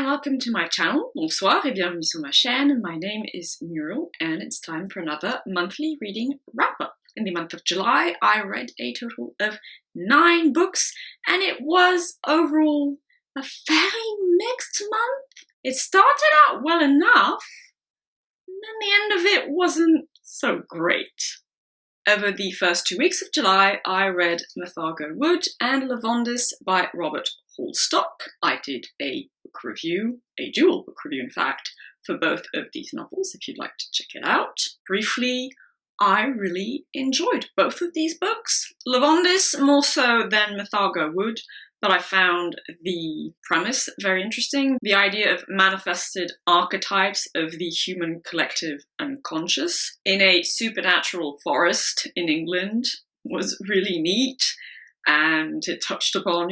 and welcome to my channel. Bonsoir et bienvenue sur ma chaîne. My name is Muriel and it's time for another monthly reading wrap-up. In the month of July, I read a total of 9 books and it was overall a fairly mixed month. It started out well enough, and then the end of it wasn't so great. Over the first 2 weeks of July, I read Mythago Wood and Lavondyss by Robert Holdstock. I did a book review, a dual book review in fact, for both of these novels if you'd like to check it out. Briefly, I really enjoyed both of these books. Lavondyss more so than Mythago Wood, but I found the premise very interesting. The idea of manifested archetypes of the human collective unconscious in a supernatural forest in England was really neat, and it touched upon,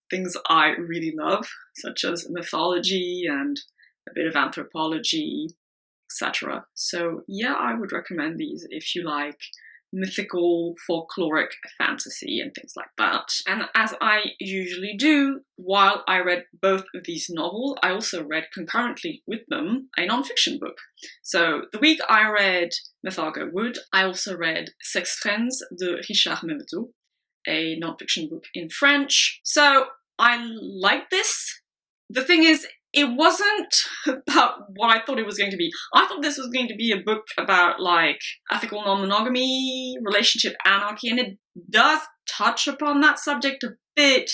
things I really love, such as mythology and a bit of anthropology, etc. So yeah, I would recommend these if you like mythical, folkloric fantasy and things like that. And as I usually do, while I read both of these novels, I also read concurrently with them a non-fiction book. So the week I read Mythago Wood, I also read Sex Friends de Richard Mèmeteau, a non-fiction book in French. So I liked this. The thing is, it wasn't about what I thought it was going to be. I thought this was going to be a book about ethical non-monogamy, relationship anarchy, and it does touch upon that subject a bit,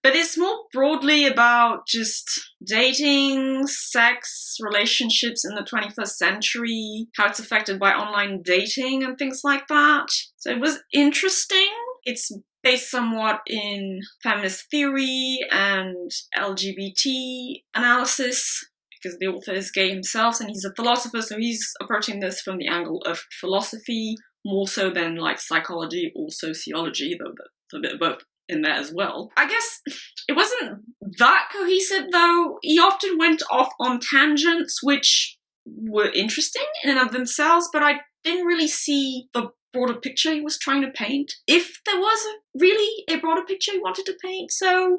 but it's more broadly about just dating, sex, relationships in the 21st century, how it's affected by online dating and things like that. So it was interesting. It's based somewhat in feminist theory and LGBT analysis, because the author is gay himself and he's a philosopher, so he's approaching this from the angle of philosophy more so than psychology or sociology, though there's a bit of both in there as well. I guess it wasn't that cohesive though. He often went off on tangents which were interesting in and of themselves, but I didn't really see the broader picture he was trying to paint, if there was really a broader picture he wanted to paint. So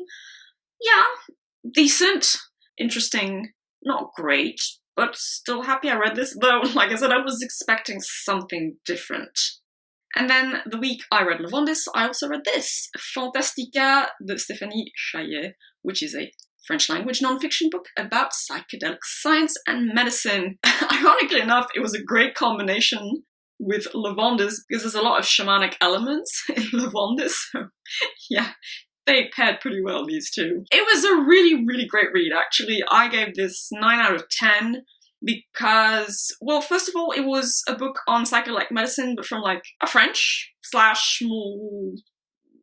yeah, decent, interesting, not great, but still happy I read this, though like I said, I was expecting something different. And then the week I read Lavondyss, I also read this, Phantastica de Stéphanie Chayet, which is a French language non-fiction book about psychedelic science and medicine. Ironically enough, it was a great combination with Lavondyss because there's a lot of shamanic elements in Lavondyss. So yeah, they paired pretty well, these two. It was a really, really great read, actually. I gave this 9 out of 10 because, well, first of all, it was a book on psychedelic medicine, but from a French / more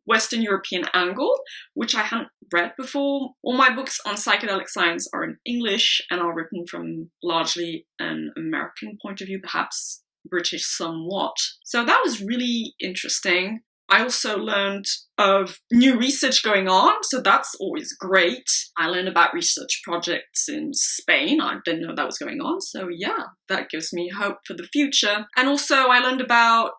Western European angle, which I hadn't read before. All my books on psychedelic science are in English and are written from largely an American point of view, perhaps British somewhat. So that was really interesting. I also learned of new research going on, so that's always great. I learned about research projects in Spain. I didn't know that was going on, so yeah, that gives me hope for the future. And also I learned about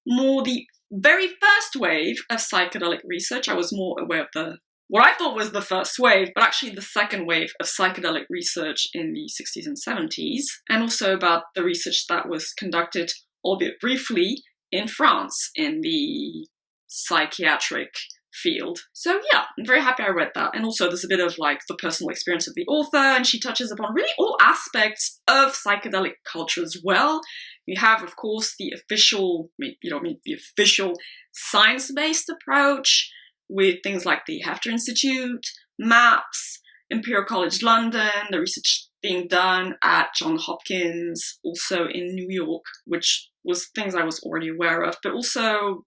more the very first wave of psychedelic research. I was more aware of what I thought was the first wave, but actually the second wave of psychedelic research in the 60s and 70s, and also about the research that was conducted, albeit briefly, in France in the psychiatric field. So yeah, I'm very happy I read that. And also there's a bit of the personal experience of the author, and she touches upon really all aspects of psychedelic culture as well. You have, of course, the official, the official science-based approach, with things like the Hefter Institute, MAPS, Imperial College London, the research being done at Johns Hopkins, also in New York, which was things I was already aware of, but also,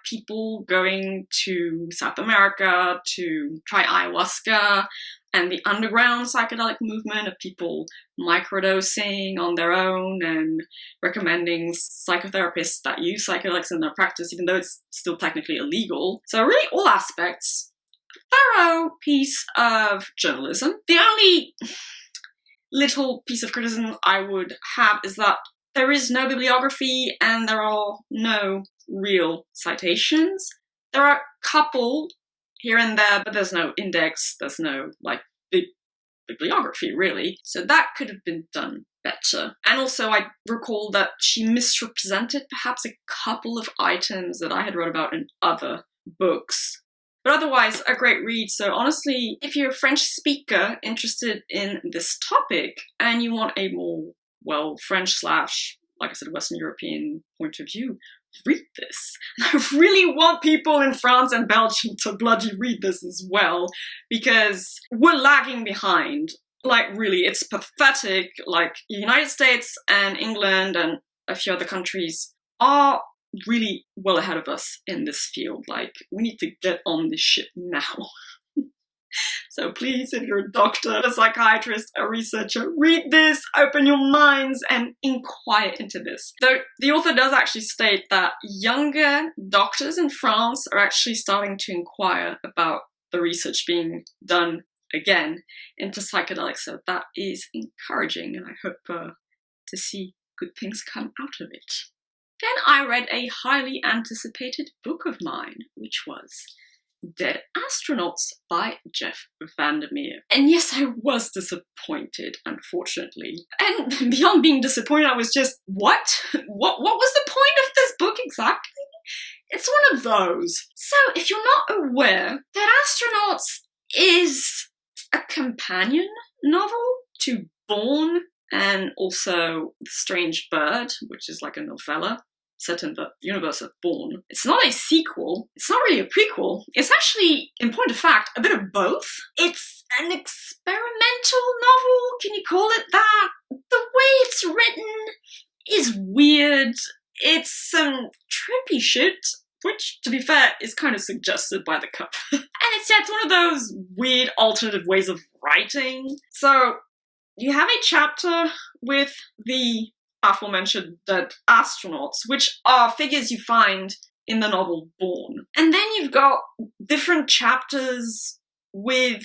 people going to South America to try ayahuasca, and the underground psychedelic movement of people microdosing on their own and recommending psychotherapists that use psychedelics in their practice, even though it's still technically illegal. So really all aspects. Thorough piece of journalism. The only little piece of criticism I would have is that there is no bibliography and there are no real citations. There are a couple here and there, but there's no index, there's no big bibliography, really. So that could have been done better. And also I recall that she misrepresented perhaps a couple of items that I had read about in other books. But otherwise, a great read. So honestly, if you're a French speaker interested in this topic and you want a more, well, French / like I said, Western European point of view, read this. I really want people in France and Belgium to bloody read this as well, because we're lagging behind. Like, really, it's pathetic. Like, the United States and England and a few other countries are really well ahead of us in this field. Like, we need to get on this shit now. So please, if you're a doctor, a psychiatrist, a researcher, read this, open your minds, and inquire into this. Though the author does actually state that younger doctors in France are actually starting to inquire about the research being done again into psychedelics, so that is encouraging, and I hope to see good things come out of it. Then I read a highly anticipated book of mine, which was Dead Astronauts by Jeff VanderMeer. And yes, I was disappointed, unfortunately. And beyond being disappointed, I was just, what? What was the point of this book exactly? It's one of those. So, if you're not aware, Dead Astronauts is a companion novel to Vaughan and also The Strange Bird, which is like a novella set in the universe of Vaughan. It's not a sequel, it's not really a prequel, it's actually, in point of fact, a bit of both. It's an experimental novel, can you call it that? The way it's written is weird, it's some trippy shit, which, to be fair, is kind of suggested by the cover. And it's one of those weird alternative ways of writing. So, you have a chapter with the aforementioned dead astronauts, which are figures you find in the novel Vaughan. And then you've got different chapters with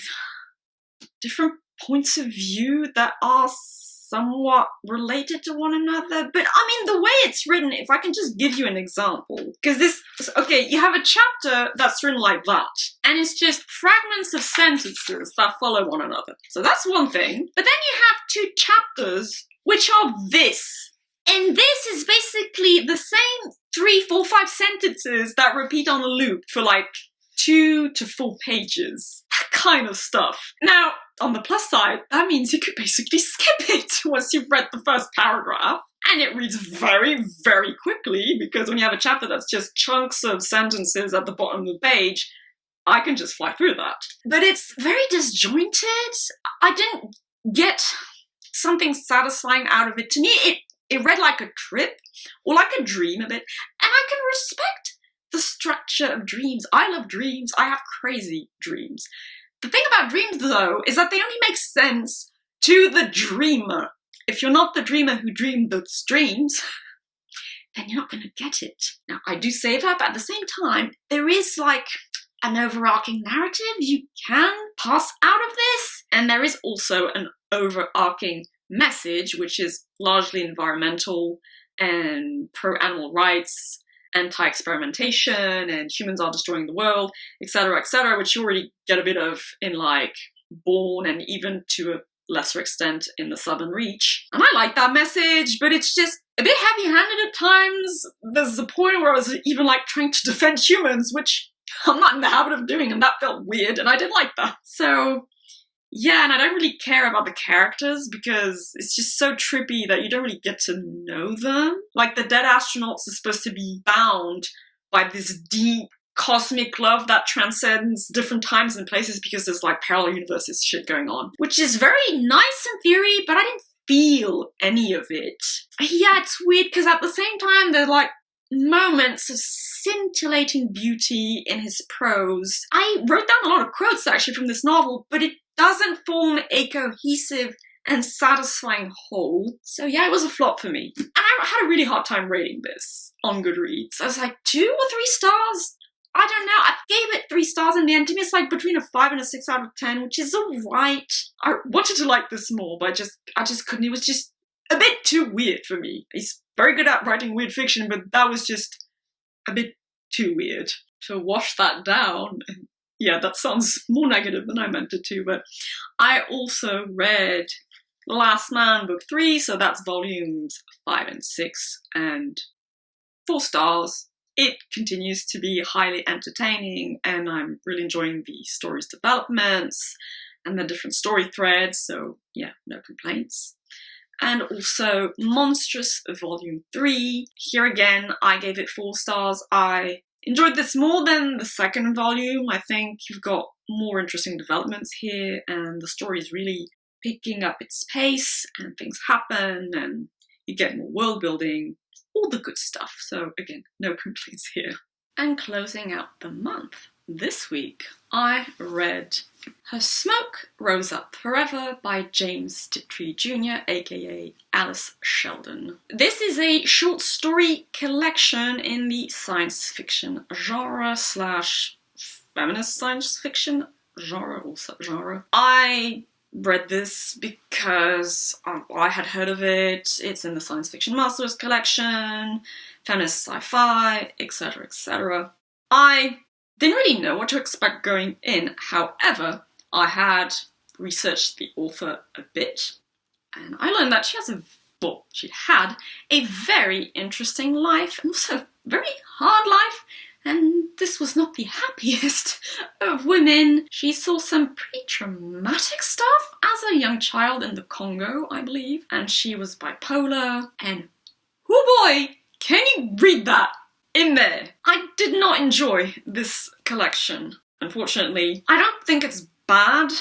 different points of view that are somewhat related to one another. But I mean, the way it's written, if I can just give you an example, because okay, you have a chapter that's written like that, and it's just fragments of sentences that follow one another. So that's one thing. But then you have two chapters which are this. And this is basically the same 3, 4, 5 sentences that repeat on a loop for like 2 to 4 pages. That kind of stuff. Now, on the plus side, that means you could basically skip it once you've read the first paragraph. And it reads very, very quickly, because when you have a chapter that's just chunks of sentences at the bottom of the page, I can just fly through that. But it's very disjointed. I didn't get something satisfying out of it. To me, it read like a trip, or like a dream a bit, and I can respect the structure of dreams. I love dreams. I have crazy dreams. The thing about dreams, though, is that they only make sense to the dreamer. If you're not the dreamer who dreamed those dreams, then you're not going to get it. Now, I do say that, but at the same time, there is like an overarching narrative you can pass out of this, and there is also an overarching message, which is largely environmental and pro-animal rights, anti-experimentation, and humans are destroying the world, etc., which you already get a bit of in like Vaughan, and even to a lesser extent in the Southern Reach. And I like that message, but it's just a bit heavy-handed at times. There's a point where I was even like trying to defend humans, which I'm not in the habit of doing, and that felt weird, and I didn't like that. So yeah, and I don't really care about the characters because it's just so trippy that you don't really get to know them. Like, the dead astronauts are supposed to be bound by this deep cosmic love that transcends different times and places because there's like parallel universes shit going on. Which is very nice in theory, but I didn't feel any of it. Yeah, it's weird because at the same time there are like moments of scintillating beauty in his prose. I wrote down a lot of quotes actually from this novel, but it doesn't form a cohesive and satisfying whole. So yeah, it was a flop for me. And I had a really hard time rating this on Goodreads. I was like 2 or 3 stars? I don't know. I gave it 3 stars in the end. To me, it's like between a 5 and a 6 out of 10, which is alright. I wanted to like this more, but I just couldn't. It was just a bit too weird for me. He's very good at writing weird fiction, but that was just a bit too weird. To wash that down, yeah, that sounds more negative than I meant it to, but I also read The Last Man, Book 3, so that's volumes 5 and 6, and 4 stars. It continues to be highly entertaining, and I'm really enjoying the story's developments and the different story threads, so yeah, no complaints. And also Monstress Volume 3. Here again, I gave it 4 stars. I enjoyed this more than the second volume. I think you've got more interesting developments here, and the story is really picking up its pace, and things happen, and you get more world building, all the good stuff. So again, no complaints here. And closing out the month, this week, I read Her Smoke Rose Up Forever by James Tiptree Jr., aka Alice Sheldon. This is a short story collection in the science fiction genre / feminist science fiction genre or subgenre. I read this because I had heard of it. It's in the Science Fiction Masters collection, feminist sci-fi, etc., etc. I didn't really know what to expect going in. However, I had researched the author a bit, and I learned that she had a very interesting life, and also a very hard life, and this was not the happiest of women. She saw some pretty traumatic stuff as a young child in the Congo, I believe, and she was bipolar, and oh boy, can you read that in there? I did not enjoy this collection, unfortunately. I don't think it's bad,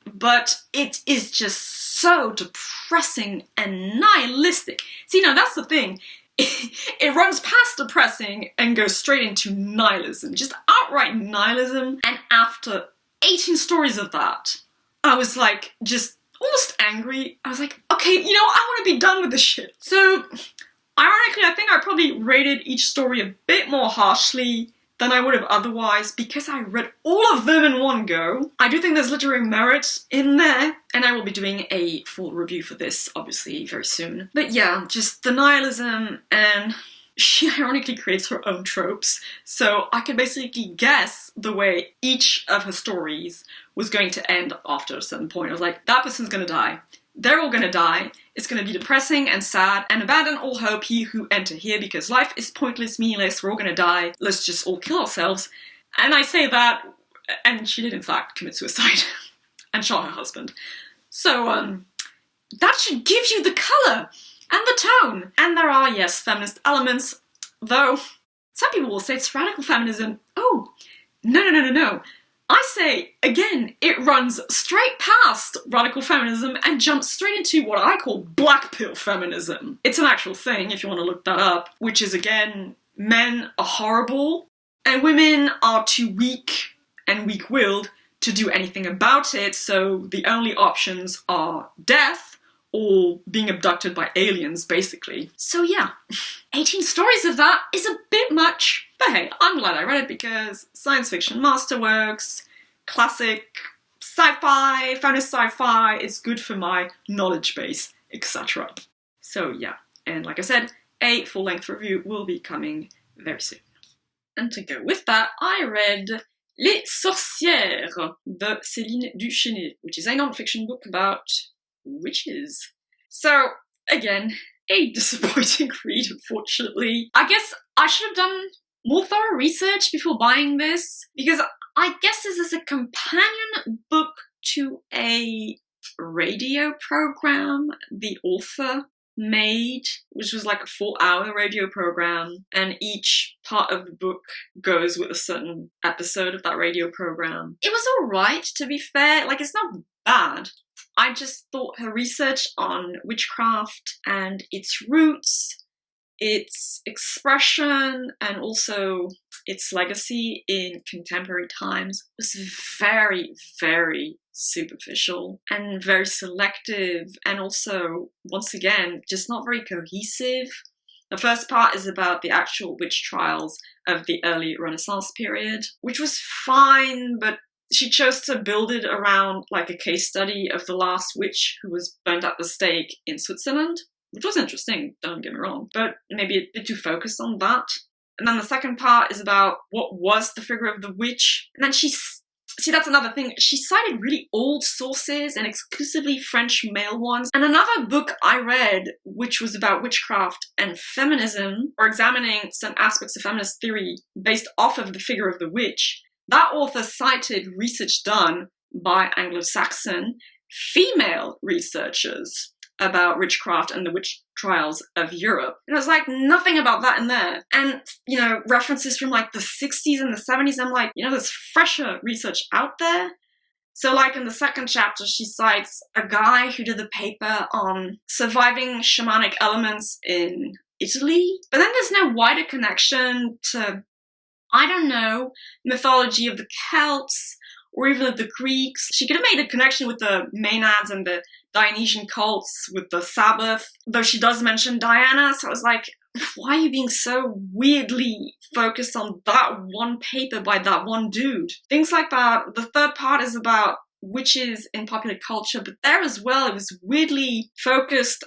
but it is just so depressing and nihilistic. See, now that's the thing. It runs past depressing and goes straight into nihilism, just outright nihilism. And after 18 stories of that, I was like, just almost angry. I was like, okay, I want to be done with this shit. So, ironically, I think I probably rated each story a bit more harshly than I would have otherwise, because I read all of them in one go. I do think there's literary merit in there, and I will be doing a full review for this, obviously, very soon. But yeah, just the nihilism, and she ironically creates her own tropes, so I could basically guess the way each of her stories was going to end after a certain point. I was like, that person's gonna die. They're all gonna die. It's gonna be depressing and sad, and abandon all hope, ye who enter here, because life is pointless, meaningless, we're all gonna die, let's just all kill ourselves. And I say that, and she did in fact commit suicide, and shot her husband. So, that should give you the colour, and the tone. And there are, yes, feminist elements, though some people will say it's radical feminism. Oh, no. I say, again, it runs straight past radical feminism and jumps straight into what I call black pill feminism. It's an actual thing, if you want to look that up, which is, again, men are horrible, and women are too weak and weak-willed to do anything about it, so the only options are death or being abducted by aliens, basically. So yeah, 18 stories of that is a bit much, but hey, I'm glad I read it because science fiction masterworks, classic sci-fi, feminist sci-fi, it's good for my knowledge base, etc. So yeah, and like I said, a full-length review will be coming very soon. And to go with that, I read Les Sorcières de Céline du Chéné, which is a non-fiction book about witches. So, again, a disappointing read, unfortunately. I guess I should have done more thorough research before buying this, because I guess this is a companion book to a radio program the author made, which was like a 4-hour radio program, and each part of the book goes with a certain episode of that radio program. It was alright, to be fair, like it's not bad. I just thought her research on witchcraft and its roots, its expression, and also its legacy in contemporary times was very, very superficial and very selective, and also, once again, just not very cohesive. The first part is about the actual witch trials of the early Renaissance period, which was fine, but she chose to build it around like a case study of the last witch who was burnt at the stake in Switzerland, which was interesting, don't get me wrong, but maybe a bit too focused on that. And then the second part is about what was the figure of the witch, and then she see, that's another thing. She cited really old sources and exclusively French male ones. And another book I read, which was about witchcraft and feminism, or examining some aspects of feminist theory based off of the figure of the witch, that author cited research done by Anglo-Saxon female researchers about witchcraft and the witch trials of Europe. And there's like nothing about that in there. And, you know, references from like the 60s and the 70s, I'm like, you know, there's fresher research out there. So like in the second chapter, she cites a guy who did a paper on surviving shamanic elements in Italy. But then there's no wider connection to, I don't know, mythology of the Celts or even of the Greeks. She could have made a connection with the Maenads and the Dionysian cults with the Sabbath, though she does mention Diana, so I was like, why are you being so weirdly focused on that one paper by that one dude? Things like that. The third part is about witches in popular culture, but there as well, it was weirdly focused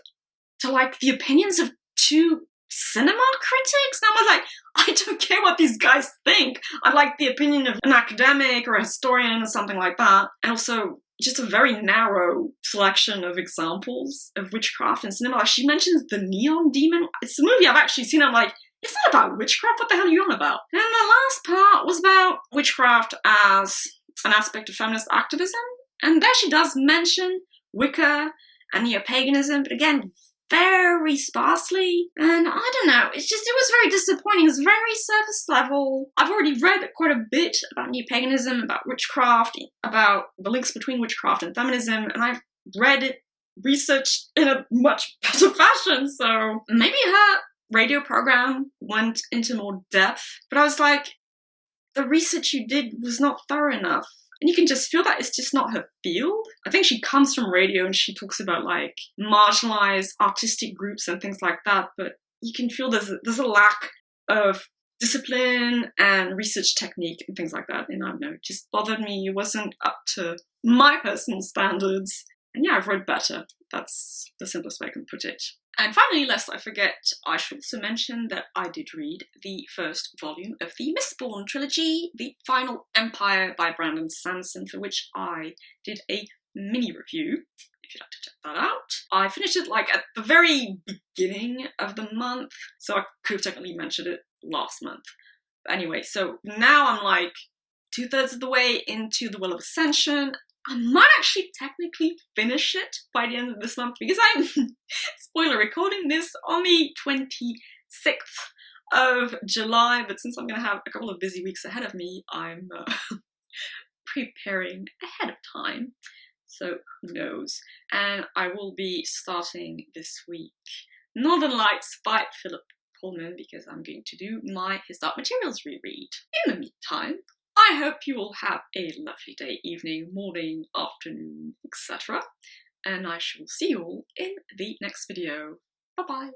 to like the opinions of two cinema critics. And I was like, I don't care what these guys think. I like the opinion of an academic or a historian or something like that. And also just a very narrow selection of examples of witchcraft in cinema. Like she mentions the Neon Demon. It's a movie I've actually seen. I'm like, it's not about witchcraft. What the hell are you on about? And the last part was about witchcraft as an aspect of feminist activism. And there she does mention Wicca and neo-paganism, but again, very sparsely. And I don't know, it was very disappointing. It was very surface level. I've already read quite a bit about neo-paganism, about witchcraft, about the links between witchcraft and feminism, and I've read it, researched in a much better fashion, so maybe her radio program went into more depth, but I was like, the research you did was not thorough enough. And you can just feel that it's just not her field. I think she comes from radio and she talks about like marginalized artistic groups and things like that, but you can feel there's a lack of discipline and research technique and things like that. And I don't know, it just bothered me. It wasn't up to my personal standards. And yeah, I've read better. That's the simplest way I can put it. And finally, lest I forget, I should also mention that I did read the first volume of the Mistborn trilogy, The Final Empire by Brandon Sanderson, for which I did a mini review, if you'd like to check that out. I finished it like at the very beginning of the month, so I could have technically mentioned it last month. But anyway, so now I'm like 2/3 of the way into The Will of Ascension. I might actually technically finish it by the end of this month because I'm, spoiler, recording this on the 26th of July, but since I'm going to have a couple of busy weeks ahead of me, I'm preparing ahead of time, so who knows. And I will be starting this week Northern Lights by Philip Pullman because I'm going to do my His Dark Materials reread. In the meantime, I hope you all have a lovely day, evening, morning, afternoon, etc. And I shall see you all in the next video. Bye bye.